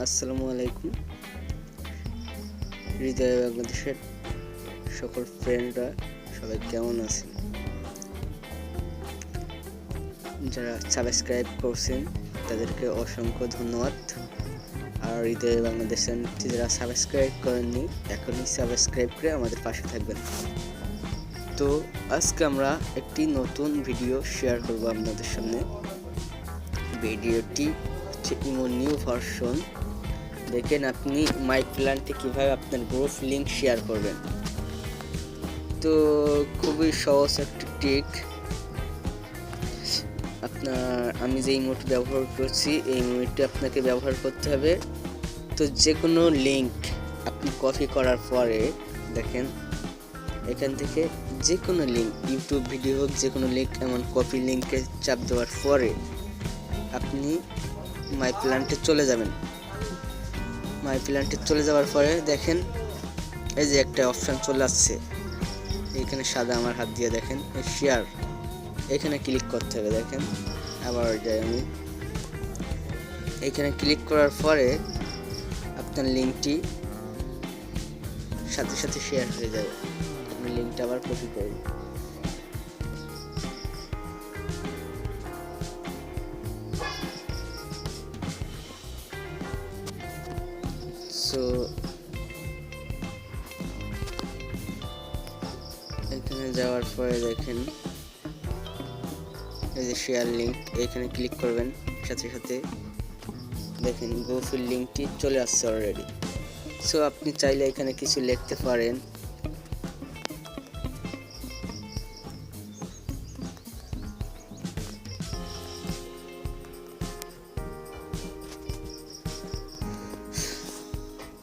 আসসালামু আলাইকুম। হৃদয় বাংলাদেশের সকল ফ্রেন্ডরা সবাই কেমন আছেন? যারা সাবস্ক্রাইব করছেন তাদেরকে অসংখ্য ধন্যবাদ। আর হৃদয় বাংলাদেশ চ্যানেলটি যারা সাবস্ক্রাইব করেননি এখনই সাবস্ক্রাইব করে আমাদের পাশে থাকবেন। তো আজকে আমরা একটি নতুন ভিডিও শেয়ার করব আপনাদের সামনে। ভিডিওটি হচ্ছে ইমো নিউ ভার্সন। দেখেন আপনি মাই প্ল্যানেটে কিভাবে আপনার গ্রুপ লিংক শেয়ার করবেন। তো খুবই সহজ একটা ট্রিক। আমি যে ইমোটি ব্যবহার করছি এই ইমোটি আপনাকে ব্যবহার করতে হবে। তো যে কোনো লিংক আপনি কপি করার পরে দেখেন এখান থেকে যে কোনো লিংক, ইউটিউব ভিডিও হোক, যে কোনো লিংক, এমন কপি লিংকে চাপ দেওয়ার পরে আপনি মাই প্ল্যানেটে চলে যাবেন। মাই প্ল্যানেটে চলে যাওয়ার পরে দেখেন এই যে একটা অপশান চলে আসছে এখানে সাদা, আমার হাত দিয়ে দেখেন শেয়ার, এখানে ক্লিক করতে হবে। দেখেন আবার যাই আমি, এখানে ক্লিক করার পরে আপনার লিঙ্কটি সাথে সাথে শেয়ার হয়ে যাবে। আমি লিঙ্কটা আবার কপি করব। সো এখানে যাওয়ার পরে দেখেন এই যে শেয়ার লিঙ্ক, এখানে ক্লিক করবেন, সাথে সাথে দেখেন গ্রুপের লিঙ্কটি চলে আসছে অলরেডি। সো আপনি চাইলে এখানে কিছু লিখতে পারেন।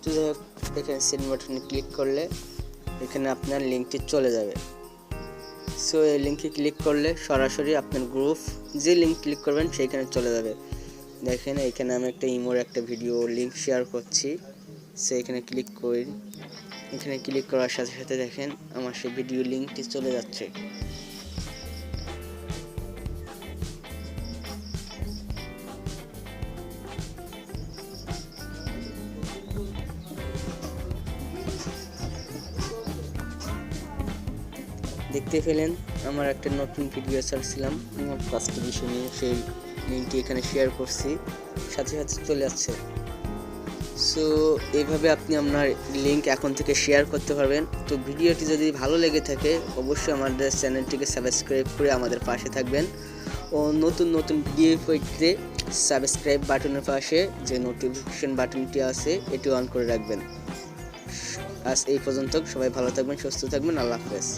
তো এখানে সেন্ড বাটনে ক্লিক করলে এখানে আপনার লিঙ্কটি চলে যাবে। সো এই লিঙ্কে ক্লিক করলে সরাসরি আপনার গ্রুপ, যে লিঙ্ক ক্লিক করবেন সেইখানে চলে যাবে। দেখেন এখানে আমি একটা ইমোর একটা ভিডিও লিঙ্ক শেয়ার করছি। সো এখানে ক্লিক করি, এখানে ক্লিক করার সাথে সাথে দেখেন আমার সেই ভিডিও লিঙ্কটি চলে যাচ্ছে। দেখতে পেলেন আমার একটা নতুন ভিডিও ছাড়ছিলাম কাজটি বিষয় নিয়ে, সেই লিঙ্কটি এখানে শেয়ার করছি, সাথে সাথে চলে আসছে। সো এইভাবে আপনি আপনার লিঙ্ক এখন থেকে শেয়ার করতে পারবেন। তো ভিডিওটি যদি ভালো লেগে থাকে অবশ্যই আমাদের চ্যানেলটিকে সাবস্ক্রাইব করে আমাদের পাশে থাকবেন ও নতুন নতুন ভিডিও পেতে সাবস্ক্রাইব বাটনের পাশে যে নোটিফিকেশন বাটনটি আছে এটি অন করে রাখবেন। আজ এই পর্যন্ত, সবাই ভালো থাকবেন, সুস্থ থাকবেন, আল্লাহ হাফেজ।